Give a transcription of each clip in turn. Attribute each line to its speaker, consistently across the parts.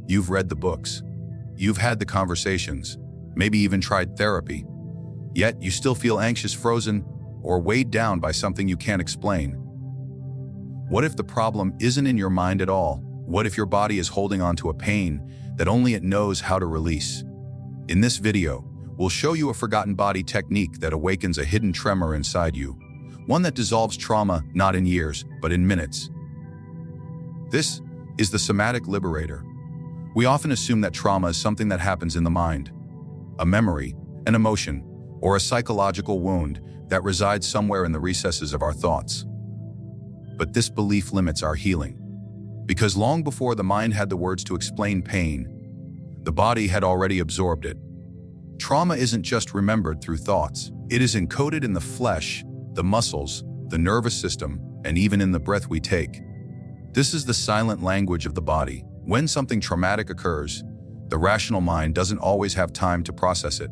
Speaker 1: You've read the books. You've had the conversations, maybe even tried therapy. Yet you still feel anxious, frozen, or weighed down by something you can't explain. What if the problem isn't in your mind at all? What if your body is holding on to a pain that only it knows how to release? In this video, we'll show you a forgotten body technique that awakens a hidden tremor inside you, one that dissolves trauma not in years, but in minutes. This is the somatic liberator. We often assume that trauma is something that happens in the mind, a memory, an emotion, or a psychological wound that resides somewhere in the recesses of our thoughts. But this belief limits our healing, because long before the mind had the words to explain pain, the body had already absorbed it. Trauma isn't just remembered through thoughts. It is encoded in the flesh, the muscles, the nervous system, and even in the breath we take. This is the silent language of the body. When something traumatic occurs, the rational mind doesn't always have time to process it.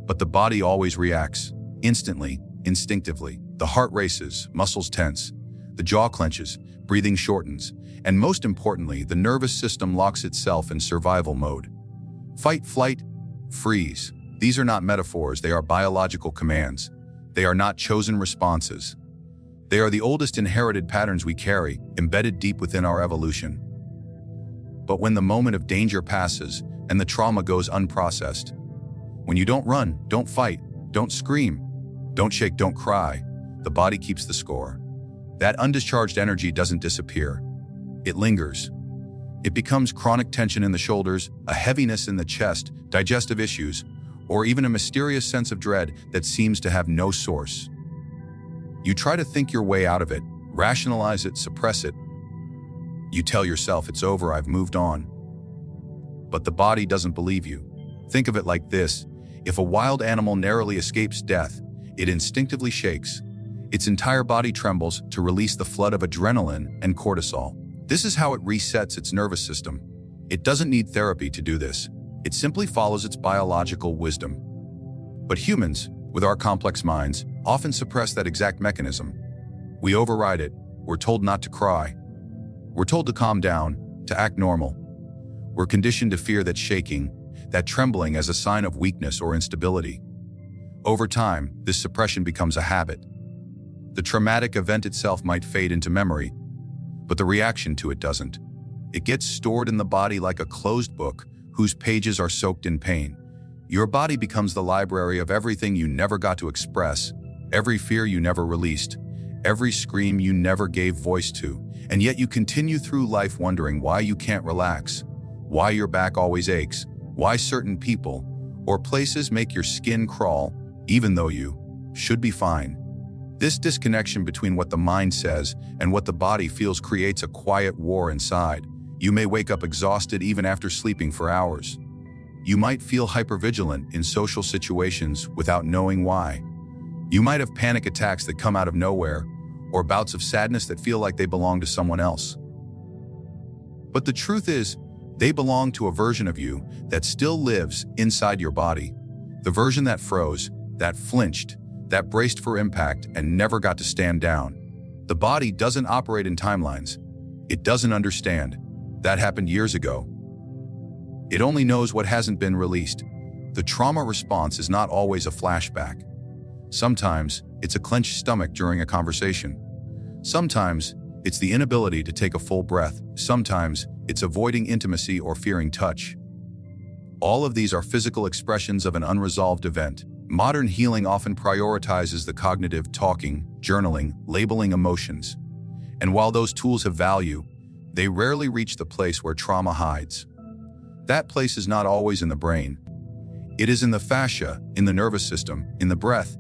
Speaker 1: But the body always reacts, instantly, instinctively. The heart races, muscles tense, the jaw clenches, breathing shortens, and most importantly, the nervous system locks itself in survival mode. Fight, flight, freeze. These are not metaphors, they are biological commands. They are not chosen responses. They are the oldest inherited patterns we carry, embedded deep within our evolution. But when the moment of danger passes and the trauma goes unprocessed, when you don't run, don't fight, don't scream, don't shake, don't cry, the body keeps the score. That undischarged energy doesn't disappear. It lingers. It becomes chronic tension in the shoulders, a heaviness in the chest, digestive issues, or even a mysterious sense of dread that seems to have no source. You try to think your way out of it, rationalize it, suppress it. You tell yourself it's over, I've moved on. But the body doesn't believe you. Think of it like this. If a wild animal narrowly escapes death, it instinctively shakes. Its entire body trembles to release the flood of adrenaline and cortisol. This is how it resets its nervous system. It doesn't need therapy to do this. It simply follows its biological wisdom. But humans, with our complex minds, often suppress that exact mechanism. We override it. We're told not to cry. We're told to calm down, to act normal. We're conditioned to fear that shaking, that trembling as a sign of weakness or instability. Over time, this suppression becomes a habit. The traumatic event itself might fade into memory, but the reaction to it doesn't. It gets stored in the body like a closed book whose pages are soaked in pain. Your body becomes the library of everything you never got to express, every fear you never released, every scream you never gave voice to, and yet you continue through life wondering why you can't relax, why your back always aches, why certain people or places make your skin crawl, even though you should be fine. This disconnection between what the mind says and what the body feels creates a quiet war inside. You may wake up exhausted even after sleeping for hours. You might feel hypervigilant in social situations without knowing why. You might have panic attacks that come out of nowhere, or bouts of sadness that feel like they belong to someone else. But the truth is, they belong to a version of you that still lives inside your body. The version that froze, that flinched, that braced for impact and never got to stand down. The body doesn't operate in timelines. It doesn't understand. That happened years ago. It only knows what hasn't been released. The trauma response is not always a flashback. Sometimes it's a clenched stomach during a conversation. Sometimes it's the inability to take a full breath. Sometimes it's avoiding intimacy or fearing touch. All of these are physical expressions of an unresolved event. Modern healing often prioritizes the cognitive, talking, journaling, labeling emotions. And while those tools have value, they rarely reach the place where trauma hides. That place is not always in the brain. It is in the fascia, in the nervous system, in the breath,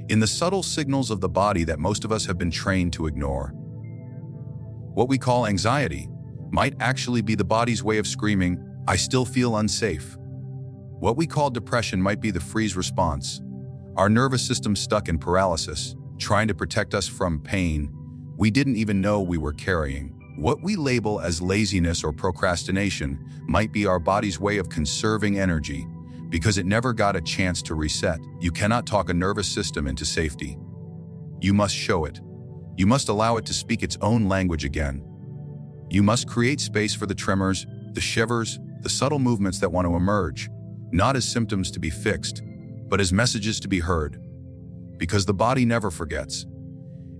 Speaker 1: in the subtle signals of the body that most of us have been trained to ignore. What we call anxiety might actually be the body's way of screaming, "I still feel unsafe." What we call depression might be the freeze response, our nervous system stuck in paralysis, trying to protect us from pain we didn't even know we were carrying. What we label as laziness or procrastination might be our body's way of conserving energy because it never got a chance to reset. You cannot talk a nervous system into safety. You must show it. You must allow it to speak its own language again. You must create space for the tremors, the shivers, the subtle movements that want to emerge, not as symptoms to be fixed, but as messages to be heard. Because the body never forgets.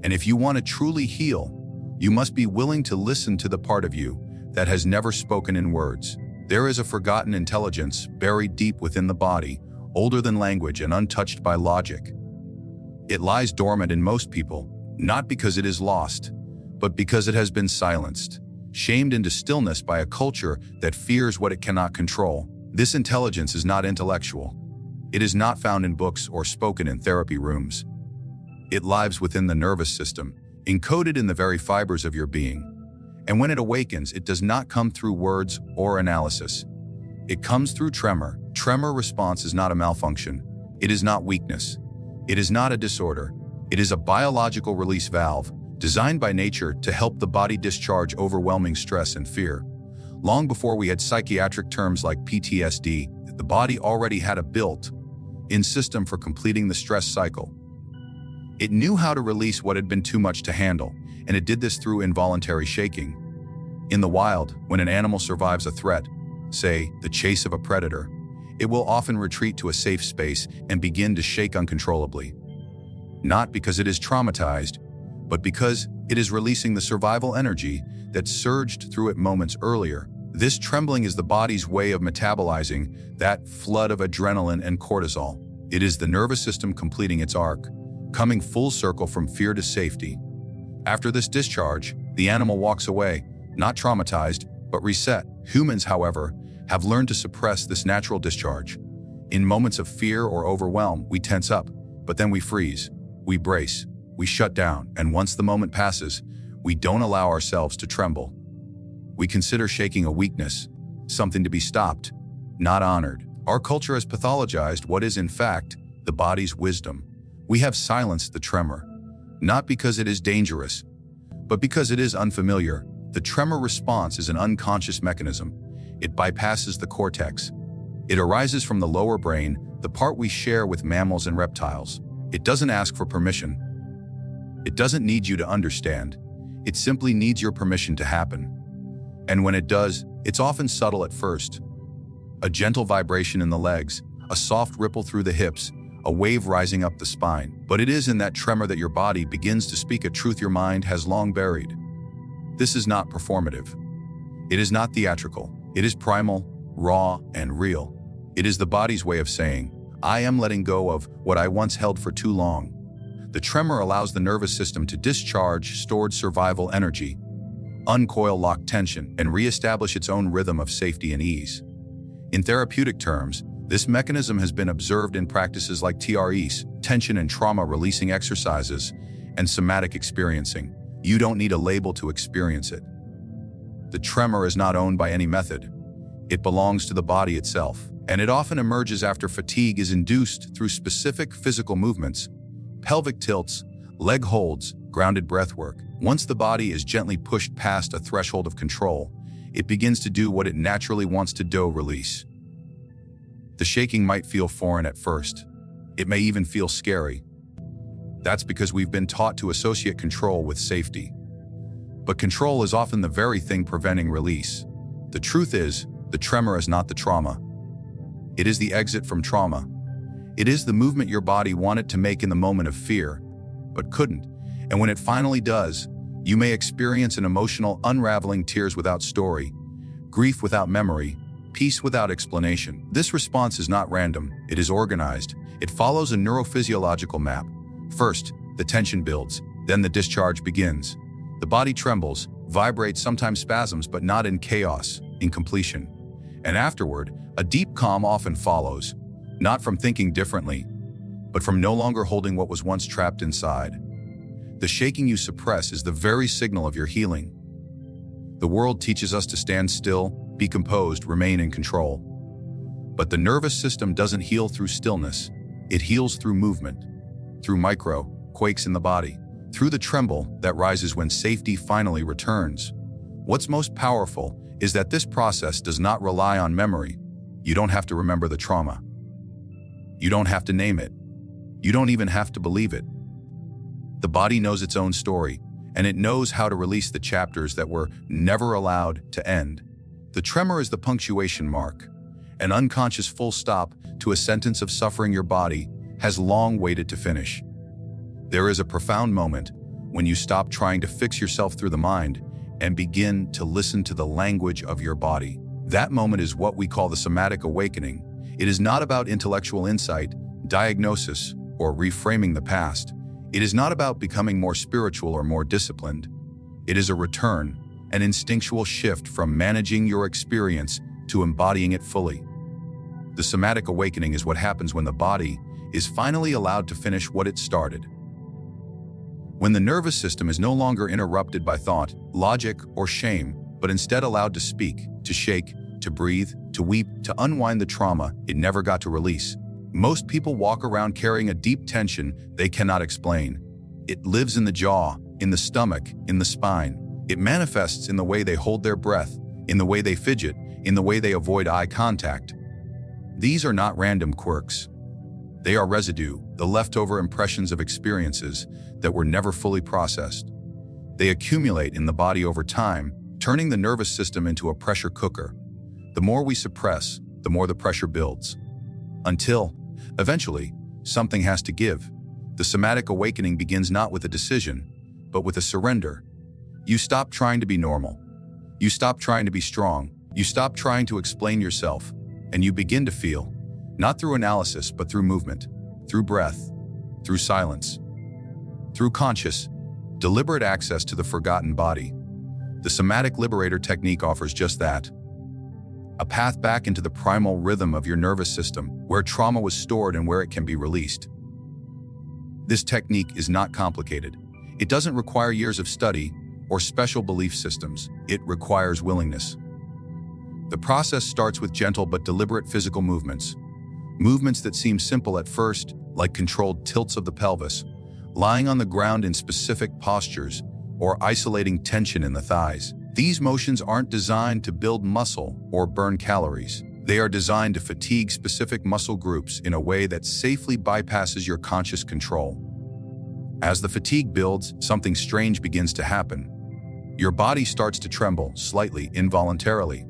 Speaker 1: And if you want to truly heal, you must be willing to listen to the part of you that has never spoken in words. There is a forgotten intelligence buried deep within the body, older than language and untouched by logic. It lies dormant in most people, not because it is lost, but because it has been silenced, shamed into stillness by a culture that fears what it cannot control. This intelligence is not intellectual. It is not found in books or spoken in therapy rooms. It lives within the nervous system, encoded in the very fibers of your being. And when it awakens, it does not come through words or analysis. It comes through tremor. Tremor response is not a malfunction. It is not weakness. It is not a disorder. It is a biological release valve designed by nature to help the body discharge overwhelming stress and fear. Long before we had psychiatric terms like PTSD, the body already had a built-in system for completing the stress cycle. It knew how to release what had been too much to handle, and it did this through involuntary shaking. In the wild, when an animal survives a threat, say, the chase of a predator, it will often retreat to a safe space and begin to shake uncontrollably. Not because it is traumatized, but because it is releasing the survival energy that surged through it moments earlier. This trembling is the body's way of metabolizing that flood of adrenaline and cortisol. It is the nervous system completing its arc, coming full circle from fear to safety. After this discharge, the animal walks away, not traumatized, but reset. Humans, however, have learned to suppress this natural discharge. In moments of fear or overwhelm, we tense up, but then we freeze, we brace, we shut down, and once the moment passes, we don't allow ourselves to tremble. We consider shaking a weakness, something to be stopped, not honored. Our culture has pathologized what is, in fact, the body's wisdom. We have silenced the tremor, not because it is dangerous, but because it is unfamiliar. The tremor response is an unconscious mechanism. It bypasses the cortex. It arises from the lower brain, the part we share with mammals and reptiles. It doesn't ask for permission. It doesn't need you to understand. It simply needs your permission to happen. And when it does, it's often subtle at first. A gentle vibration in the legs, a soft ripple through the hips, a wave rising up the spine. But it is in that tremor that your body begins to speak a truth your mind has long buried. This is not performative. It is not theatrical. It is primal, raw, and real. It is the body's way of saying, I am letting go of what I once held for too long. The tremor allows the nervous system to discharge stored survival energy, uncoil locked tension, and reestablish its own rhythm of safety and ease. In therapeutic terms, this mechanism has been observed in practices like TREs, tension and trauma releasing exercises, and somatic experiencing. You don't need a label to experience it. The tremor is not owned by any method. It belongs to the body itself, and it often emerges after fatigue is induced through specific physical movements, pelvic tilts, leg holds, grounded breathwork. Once the body is gently pushed past a threshold of control, it begins to do what it naturally wants to do: release. The shaking might feel foreign at first. It may even feel scary. That's because we've been taught to associate control with safety. But control is often the very thing preventing release. The truth is, the tremor is not the trauma. It is the exit from trauma. It is the movement your body wanted to make in the moment of fear, but couldn't. And when it finally does, you may experience an emotional unraveling, tears without story, grief without memory, peace without explanation. This response is not random. It is organized. It follows a neurophysiological map. First, the tension builds. Then the discharge begins. The body trembles, vibrates, sometimes spasms, but not in chaos, in completion. And afterward, a deep calm often follows, not from thinking differently, but from no longer holding what was once trapped inside. The shaking you suppress is the very signal of your healing. The world teaches us to stand still, be composed, remain in control. But the nervous system doesn't heal through stillness. It heals through movement, through micro quakes in the body, through the tremble that rises when safety finally returns. What's most powerful is that this process does not rely on memory. You don't have to remember the trauma. You don't have to name it. You don't even have to believe it. The body knows its own story, and it knows how to release the chapters that were never allowed to end. The tremor is the punctuation mark, an unconscious full stop to a sentence of suffering your body has long waited to finish. There is a profound moment when you stop trying to fix yourself through the mind and begin to listen to the language of your body. That moment is what we call the somatic awakening. It is not about intellectual insight, diagnosis, or reframing the past. It is not about becoming more spiritual or more disciplined. It is a return, an instinctual shift from managing your experience to embodying it fully. The somatic awakening is what happens when the body is finally allowed to finish what it started. When the nervous system is no longer interrupted by thought, logic, or shame, but instead allowed to speak, to shake, to breathe, to weep, to unwind the trauma it never got to release. Most people walk around carrying a deep tension they cannot explain. It lives in the jaw, in the stomach, in the spine. It manifests in the way they hold their breath, in the way they fidget, in the way they avoid eye contact. These are not random quirks. They are residue, the leftover impressions of experiences that were never fully processed. They accumulate in the body over time, turning the nervous system into a pressure cooker. The more we suppress, the more the pressure builds. Until, eventually, something has to give. The somatic awakening begins not with a decision, but with a surrender. You stop trying to be normal. You stop trying to be strong. You stop trying to explain yourself, and you begin to feel, not through analysis, but through movement, through breath, through silence, through conscious, deliberate access to the forgotten body. The somatic liberator technique offers just that. A path back into the primal rhythm of your nervous system, where trauma was stored and where it can be released. This technique is not complicated. It doesn't require years of study or special belief systems. It requires willingness. The process starts with gentle but deliberate physical movements. Movements that seem simple at first, like controlled tilts of the pelvis, lying on the ground in specific postures, or isolating tension in the thighs. These motions aren't designed to build muscle or burn calories. They are designed to fatigue specific muscle groups in a way that safely bypasses your conscious control. As the fatigue builds, something strange begins to happen. Your body starts to tremble, slightly, involuntarily.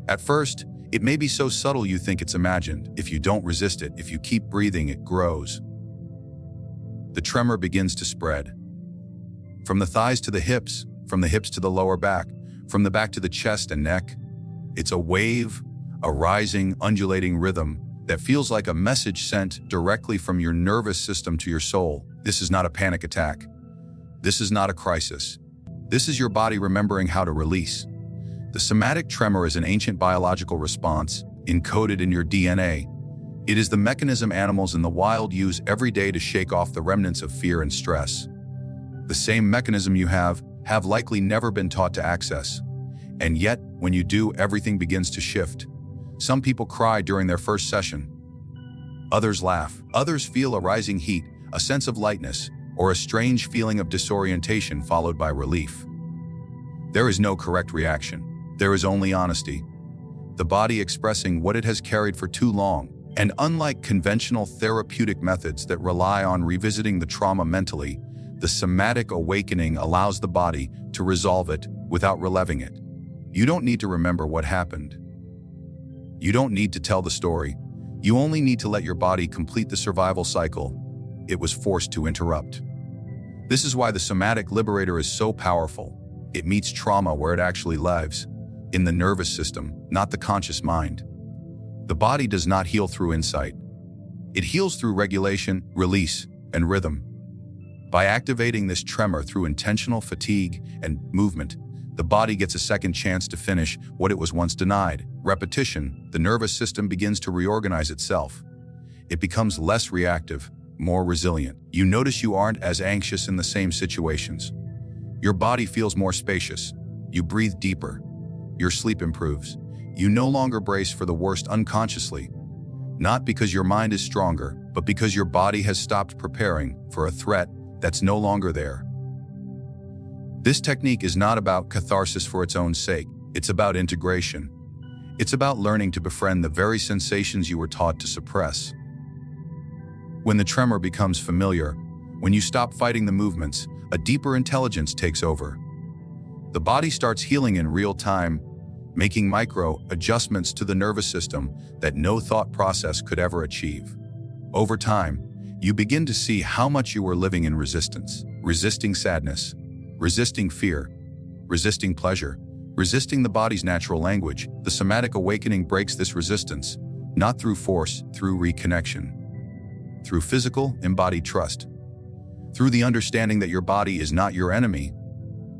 Speaker 1: At first, it may be so subtle you think it's imagined. If you don't resist it, if you keep breathing, it grows. The tremor begins to spread. From the thighs to the hips, from the hips to the lower back, from the back to the chest and neck. It's a wave, a rising, undulating rhythm that feels like a message sent directly from your nervous system to your soul. This is not a panic attack. This is not a crisis. This is your body remembering how to release. The somatic tremor is an ancient biological response encoded in your DNA. It is the mechanism animals in the wild use every day to shake off the remnants of fear and stress. The same mechanism you have likely never been taught to access. And yet, when you do, everything begins to shift. Some people cry during their first session. Others laugh. Others feel a rising heat, a sense of lightness, or a strange feeling of disorientation followed by relief. There is no correct reaction. There is only honesty. The body expressing what it has carried for too long. And unlike conventional therapeutic methods that rely on revisiting the trauma mentally, the somatic awakening allows the body to resolve it without reliving it. You don't need to remember what happened. You don't need to tell the story. You only need to let your body complete the survival cycle it was forced to interrupt. This is why the somatic liberator is so powerful. It meets trauma where it actually lives, in the nervous system, not the conscious mind. The body does not heal through insight. It heals through regulation, release, and rhythm. By activating this tremor through intentional fatigue and movement, the body gets a second chance to finish what it was once denied. Repetition, the nervous system begins to reorganize itself. It becomes less reactive, more resilient. You notice you aren't as anxious in the same situations. Your body feels more spacious. You breathe deeper. Your sleep improves. You no longer brace for the worst unconsciously, not because your mind is stronger, but because your body has stopped preparing for a threat that's no longer there. This technique is not about catharsis for its own sake. It's about integration. It's about learning to befriend the very sensations you were taught to suppress. When the tremor becomes familiar, when you stop fighting the movements, a deeper intelligence takes over. The body starts healing in real time, making micro adjustments to the nervous system that no thought process could ever achieve. Over time, you begin to see how much you were living in resistance, resisting sadness, resisting fear, resisting pleasure, resisting the body's natural language. The somatic awakening breaks this resistance, not through force, through reconnection, through physical, embodied trust, through the understanding that your body is not your enemy,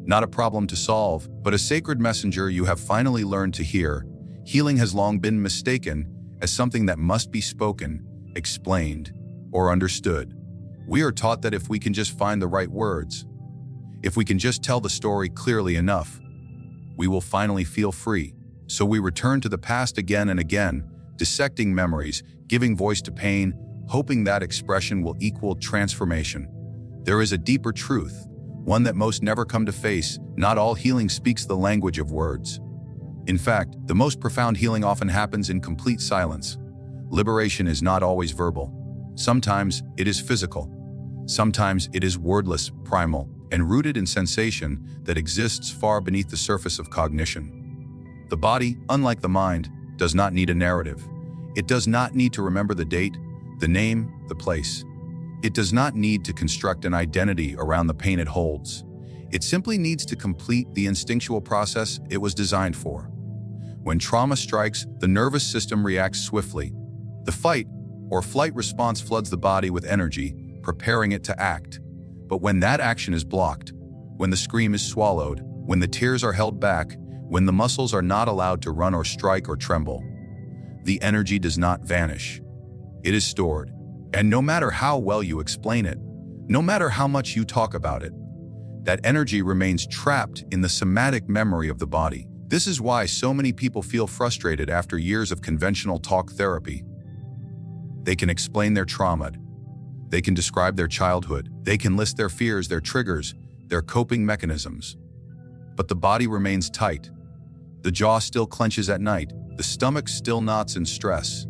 Speaker 1: not a problem to solve, but a sacred messenger you have finally learned to hear. Healing has long been mistaken as something that must be spoken, explained, or understood. We are taught that if we can just find the right words, if we can just tell the story clearly enough, we will finally feel free. So we return to the past again and again, dissecting memories, giving voice to pain, hoping that expression will equal transformation. There is a deeper truth, one that most never come to face. Not all healing speaks the language of words. In fact, the most profound healing often happens in complete silence. Liberation is not always verbal. Sometimes it is physical. Sometimes it is wordless, primal, and rooted in sensation that exists far beneath the surface of cognition. The body, unlike the mind, does not need a narrative. It does not need to remember the date, the name, the place. It does not need to construct an identity around the pain it holds. It simply needs to complete the instinctual process it was designed for. When trauma strikes, the nervous system reacts swiftly. The fight or flight response floods the body with energy, preparing it to act. But when that action is blocked, when the scream is swallowed, when the tears are held back, when the muscles are not allowed to run or strike or tremble, the energy does not vanish. It is stored. And no matter how well you explain it, no matter how much you talk about it, that energy remains trapped in the somatic memory of the body. This is why so many people feel frustrated after years of conventional talk therapy. They can explain their trauma. They can describe their childhood. They can list their fears, their triggers, their coping mechanisms. But the body remains tight. The jaw still clenches at night. The stomach still knots in stress.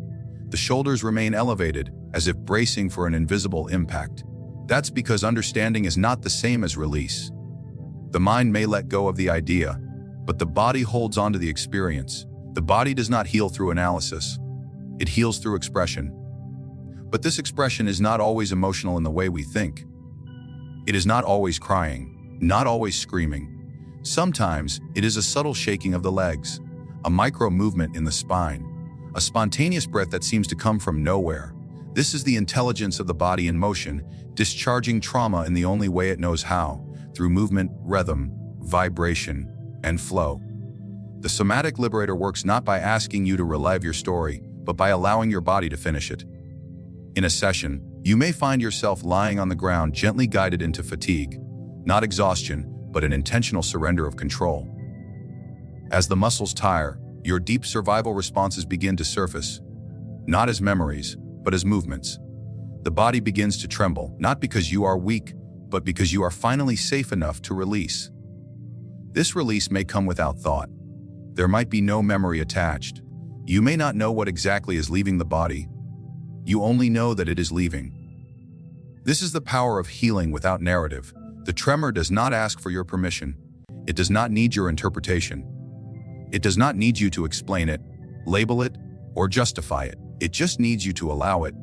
Speaker 1: The shoulders remain elevated, as if bracing for an invisible impact. That's because understanding is not the same as release. The mind may let go of the idea, but the body holds on to the experience. The body does not heal through analysis. It heals through expression. But this expression is not always emotional in the way we think. It is not always crying, not always screaming. Sometimes it is a subtle shaking of the legs, a micro movement in the spine, a spontaneous breath that seems to come from nowhere. This is the intelligence of the body in motion, discharging trauma in the only way it knows how, through movement, rhythm, vibration, and flow. The somatic liberator works not by asking you to relive your story, but by allowing your body to finish it. In a session, you may find yourself lying on the ground, gently guided into fatigue, not exhaustion, but an intentional surrender of control. As the muscles tire, your deep survival responses begin to surface, not as memories, but as movements. The body begins to tremble, not because you are weak, but because you are finally safe enough to release. This release may come without thought. There might be no memory attached. You may not know what exactly is leaving the body. You only know that it is leaving. This is the power of healing without narrative. The tremor does not ask for your permission. It does not need your interpretation. It does not need you to explain it, label it, or justify it. It just needs you to allow it.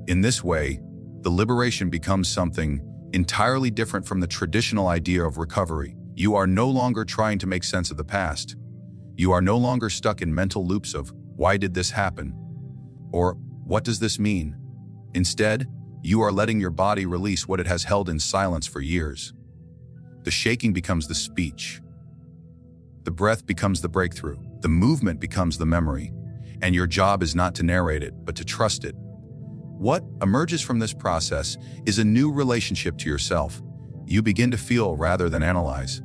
Speaker 1: In this way, the liberation becomes something entirely different from the traditional idea of recovery. You are no longer trying to make sense of the past. You are no longer stuck in mental loops of, why did this happen? Or, what does this mean? Instead, you are letting your body release what it has held in silence for years. The shaking becomes the speech. The breath becomes the breakthrough. The movement becomes the memory. And your job is not to narrate it, but to trust it. What emerges from this process is a new relationship to yourself. You begin to feel rather than analyze.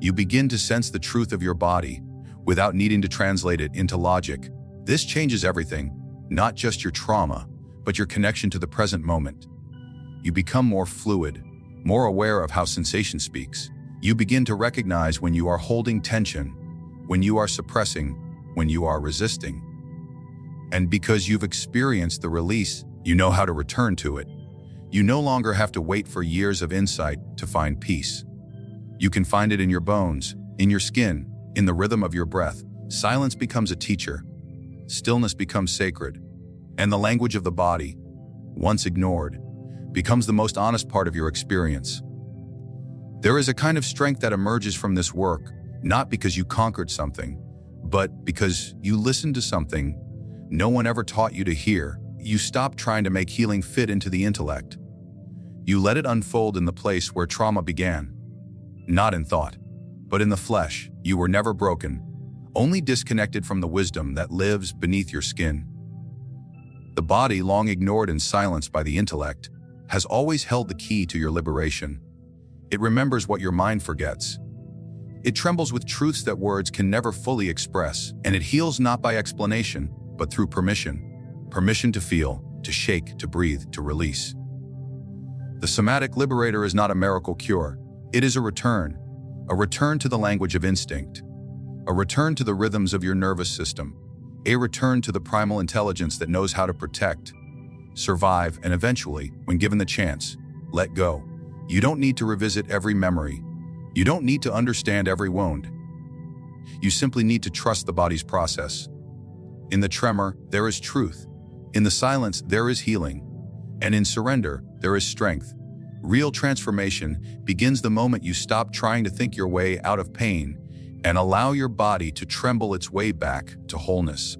Speaker 1: You begin to sense the truth of your body without needing to translate it into logic. This changes everything, not just your trauma, but your connection to the present moment. You become more fluid, more aware of how sensation speaks. You begin to recognize when you are holding tension, when you are suppressing, when you are resisting. And because you've experienced the release, you know how to return to it. You no longer have to wait for years of insight to find peace. You can find it in your bones, in your skin, in the rhythm of your breath. Silence becomes a teacher. Stillness becomes sacred. And the language of the body, once ignored, becomes the most honest part of your experience. There is a kind of strength that emerges from this work, not because you conquered something, but because you listened to something no one ever taught you to hear. You stopped trying to make healing fit into the intellect. You let it unfold in the place where trauma began. Not in thought, but in the flesh. You were never broken, only disconnected from the wisdom that lives beneath your skin. The body, long ignored and silenced by the intellect, has always held the key to your liberation. It remembers what your mind forgets. It trembles with truths that words can never fully express, and it heals not by explanation, but through permission. Permission to feel, to shake, to breathe, to release. The somatic liberator is not a miracle cure. It is a return to the language of instinct, a return to the rhythms of your nervous system, a return to the primal intelligence that knows how to protect, survive, and eventually, when given the chance, let go. You don't need to revisit every memory. You don't need to understand every wound. You simply need to trust the body's process. In the tremor, there is truth. In the silence, there is healing. And in surrender, there is strength. Real transformation begins the moment you stop trying to think your way out of pain and allow your body to tremble its way back to wholeness.